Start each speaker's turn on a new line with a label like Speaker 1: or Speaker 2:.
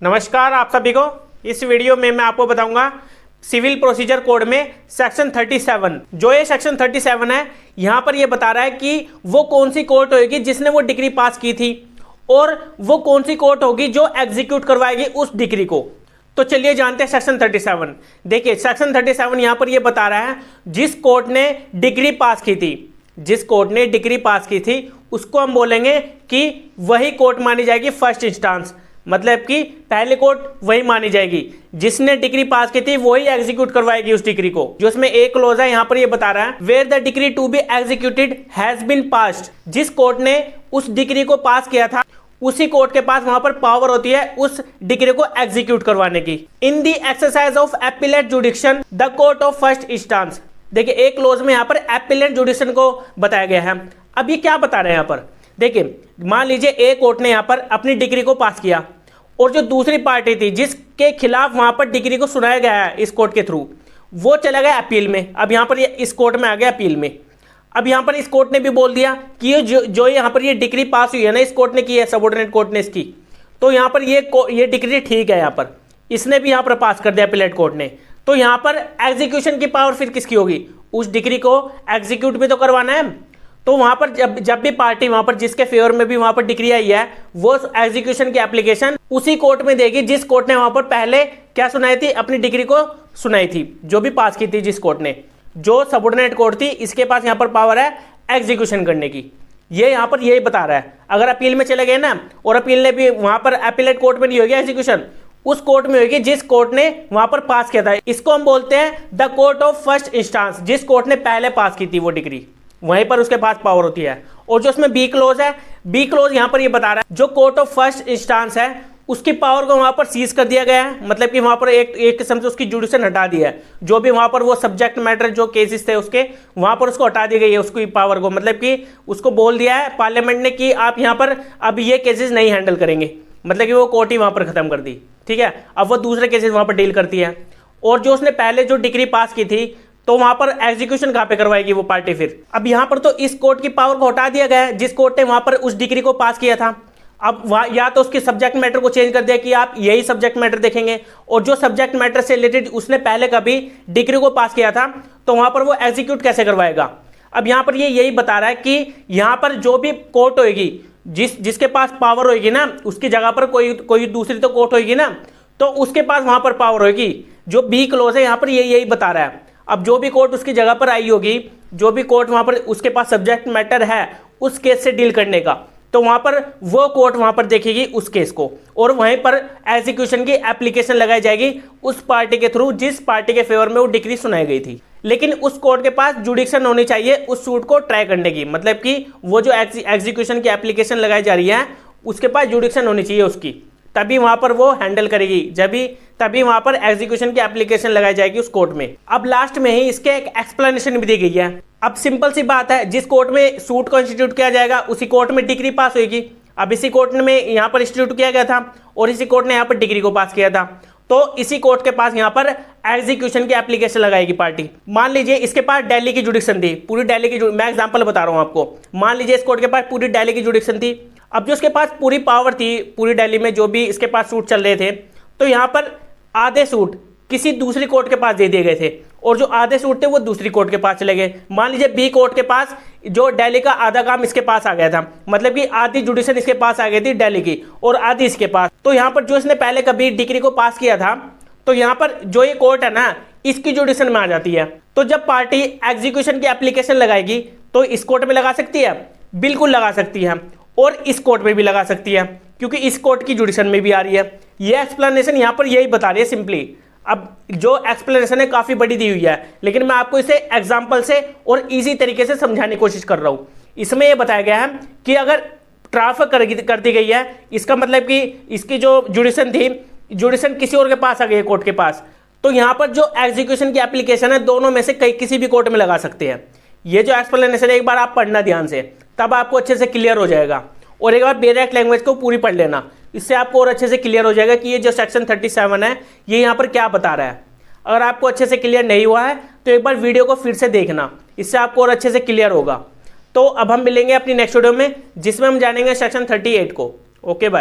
Speaker 1: नमस्कार आप सभी को। इस वीडियो में मैं आपको बताऊंगा सिविल प्रोसीजर कोड में सेक्शन 37। जो ये सेक्शन 37 है, यहाँ पर ये बता रहा है कि वो कौन सी कोर्ट होगी जिसने वो डिग्री पास की थी और वो कौन सी कोर्ट होगी जो एग्जीक्यूट करवाएगी उस डिग्री को। तो चलिए जानते हैं सेक्शन 37। देखिए सेक्शन 37 यहाँ पर ये बता रहा है जिस कोर्ट ने डिग्री पास की थी, जिस कोर्ट ने डिग्री पास की थी उसको हम बोलेंगे कि वही कोर्ट मानी जाएगी फर्स्ट इंस्टांस। मतलब कि पहले कोर्ट वही मानी जाएगी, जिसने डिग्री पास की थी वही एग्जीक्यूट करवाएगी उस डिग्री को। जो इसमें एक क्लॉज है यहाँ पर ये बता रहा है where the decree to be executed has been passed. जिस कोर्ट ने उस डिग्री को पास किया था उसी कोर्ट के पास वहां पर पावर होती है उस डिग्री को एग्जीक्यूट करवाने की। In the exercise of appellate जुडिक्शन the court of first instance. देखिए एक क्लॉज में यहाँ पर एपिलेट जुडिक्शन को बताया गया है। अब ये क्या बता रहे हैं यहाँ पर, देखिए मान लीजिए एक कोर्ट ने यहाँ पर अपनी डिग्री को पास किया और जो दूसरी पार्टी थी जिसके खिलाफ वहां पर डिग्री को सुनाया गया है इस कोर्ट के थ्रू, वो चला गया अपील में। अब यहाँ पर ये इस कोर्ट में आ गया अपील में। अब यहाँ पर इस कोर्ट ने भी बोल दिया कि ये जो यहाँ पर ये डिग्री पास हुई है ना, इस कोर्ट ने की है, सबऑर्डिनेट कोर्ट ने इसकी, तो यहाँ पर ये डिग्री ठीक है। यहाँ पर इसने भी यहाँ पर पास कर दिया अपीलेट कोर्ट ने। तो यहाँ पर एग्जीक्यूशन की पावर फिर किसकी होगी? उस डिग्री को एग्जीक्यूट भी तो करवाना है। तो वहां पर जब भी पार्टी वहां पर जिसके फेवर में भी वहां पर डिग्री आई है वो एग्जीक्यूशन की एप्लीकेशन उसी कोर्ट में देगी जिस कोर्ट ने वहां पर पहले क्या सुनाई थी, अपनी डिग्री को सुनाई थी, जो भी पास की थी जिस कोर्ट ने। जो सबऑर्डिनेट कोर्ट थी इसके पास यहाँ पर पावर है एग्जीक्यूशन करने की। ये यहाँ पर यही बता रहा है। अगर अपील में चले गए ना और अपील ने भी वहां पर अपीलेट कोर्ट में नहीं होगी एग्जीक्यूशन, उस कोर्ट में होगी जिस कोर्ट ने वहां पर पास किया था। इसको हम बोलते हैं the court of first instance. जिस कोर्ट ने पहले पास की थी वो डिग्री, वहीं पर उसके पास पावर होती है। और जो उसमें बी क्लोज है, बी क्लोज यहां पर ये बता रहा है जो कोर्ट ऑफ फर्स्ट इंस्टांस है उसकी पावर को वहां पर सीज कर दिया गया है। मतलब कि वहां पर एक किस्म से उसकी जुडिक्शन हटा दिया है। जो भी वहां पर वो सब्जेक्ट मैटर जो केसेस थे उसके वहां पर उसको हटा दी गई है उसकी पावर को। मतलब कि उसको बोल दिया है पार्लियामेंट ने कि आप यहां पर अब ये केसेस नहीं हैंडल करेंगे। मतलब कि वो कोर्ट ही वहां पर खत्म कर दी, ठीक है। अब वो दूसरे केसेस वहां पर डील करती है। और जो उसने पहले जो डिग्री पास की थी तो वहां पर एग्जीक्यूशन कहां पे करवाएगी वो पार्टी फिर। अब यहां पर तो इस कोर्ट की पावर को हटा दिया गया है जिस कोर्ट ने वहां पर उस डिग्री को पास किया था। अब या तो उसके सब्जेक्ट मैटर को चेंज कर दिया कि आप यही सब्जेक्ट मैटर देखेंगे, और जो सब्जेक्ट मैटर से रिलेटेड उसने पहले कभी डिग्री को पास किया था तो वहां पर वो एग्जीक्यूट कैसे करवाएगा। अब यहां पर ये यही बता रहा है कि यहां पर जो भी कोर्ट होगी जिसके पास पावर होगी ना, उसकी जगह पर कोई दूसरी तो कोर्ट होगी ना, तो उसके पास वहां पर पावर होगी। जो बी क्लोज है यहां पर यही बता रहा है। अब जो भी कोर्ट उसकी जगह पर आई होगी, जो भी कोर्ट वहां पर उसके पास सब्जेक्ट मैटर है उस केस से डील करने का, तो वहां पर वो कोर्ट वहां पर देखेगी उस केस को और वहीं पर एग्जीक्यूशन की एप्लीकेशन लगाई जाएगी उस पार्टी के थ्रू जिस पार्टी के फेवर में वो डिग्री सुनाई गई थी। लेकिन उस कोर्ट के पास जुडिक्शन होनी चाहिए उस सूट को ट्राई करने की। मतलब कि वो जो एग्जीक्यूशन की एप्लीकेशन लगाई जा रही है उसके पास जुडिक्शन होनी चाहिए उसकी, तभी वहां पर वो हैंडल करेगी, तभी वहां पर एग्जीक्यूशन की एप्लीकेशन लगाई जाएगी उस कोर्ट में। अब लास्ट में ही इसके एक एक्सप्लेनेशन भी दी गई है। अब सिंपल सी बात है, जिस कोर्ट में सूट को इंस्टीट्यूट किया जाएगा उसी कोर्ट में डिग्री पास होगी। अब इसी कोर्ट में यहाँ पर इंस्टीट्यूट किया गया था और इसी कोर्ट ने यहाँ पर डिग्री को पास किया था, तो इसी कोर्ट के पास यहाँ पर एग्जीक्यूशन की एप्लीकेशन लगाएगी पार्टी। मान लीजिए इसके पास दिल्ली की जुडिक्शन थी, पूरी दिल्ली की, मैं एग्जांपल बता रहा हूँ आपको। मान लीजिए इस कोर्ट के पास पूरी दिल्ली की जुडिक्शन थी। अब जो इसके पास पूरी पावर थी पूरी दिल्ली में जो भी इसके पास सूट चल रहे थे, तो यहाँ पर आधे सूट किसी दूसरी कोर्ट के पास दे दिए गए थे और जो आधे सूट थे वो दूसरी कोर्ट के पास चले गए। मान लीजिए बी कोर्ट के पास जो दिल्ली का आधा काम इसके पास आ गया था, मतलब कि आधी जुडिशन इसके पास आ गई थी दिल्ली की और आधी इसके पास। तो यहाँ पर जो इसने पहले कभी डिग्री को पास किया था, तो यहाँ पर जो ये कोर्ट है ना इसकी जुडिशन में आ जाती है। तो जब पार्टी एग्जीक्यूशन की एप्लीकेशन लगाएगी तो इस कोर्ट में लगा सकती है, बिल्कुल लगा सकती है, और इस कोर्ट में भी लगा सकती है क्योंकि इस कोर्ट की जुडिशन में भी आ रही है। ये एक्सप्लेनेशन यहाँ पर यही बता रही है सिंपली। अब जो एक्सप्लेनेशन है काफी बड़ी दी हुई है, लेकिन मैं आपको इसे एग्जांपल से और इजी तरीके से समझाने की कोशिश कर रहा हूँ। इसमें यह बताया गया है कि अगर ट्रांसफर कर दी गई है, इसका मतलब कि इसकी जो जुडिशन थी, जुडिशन किसी और के पास आ गई है कोर्ट के पास, तो यहाँ पर जो एग्जीक्यूशन की एप्लीकेशन है दोनों में से किसी भी कोर्ट में लगा सकते हैं। ये जो एक्सप्लेनेशन है एक बार आप पढ़ना ध्यान से, तब आपको अच्छे से क्लियर हो जाएगा। और एक बार बेरेक्ट लैंग्वेज को पूरी पढ़ लेना, इससे आपको और अच्छे से क्लियर हो जाएगा कि ये जो सेक्शन 37 है ये यहाँ पर क्या बता रहा है। अगर आपको अच्छे से क्लियर नहीं हुआ है तो एक बार वीडियो को फिर से देखना, इससे आपको और अच्छे से क्लियर होगा। तो अब हम मिलेंगे अपनी नेक्स्ट वीडियो में जिसमें हम जानेंगे सेक्शन 38 को। Okay bye.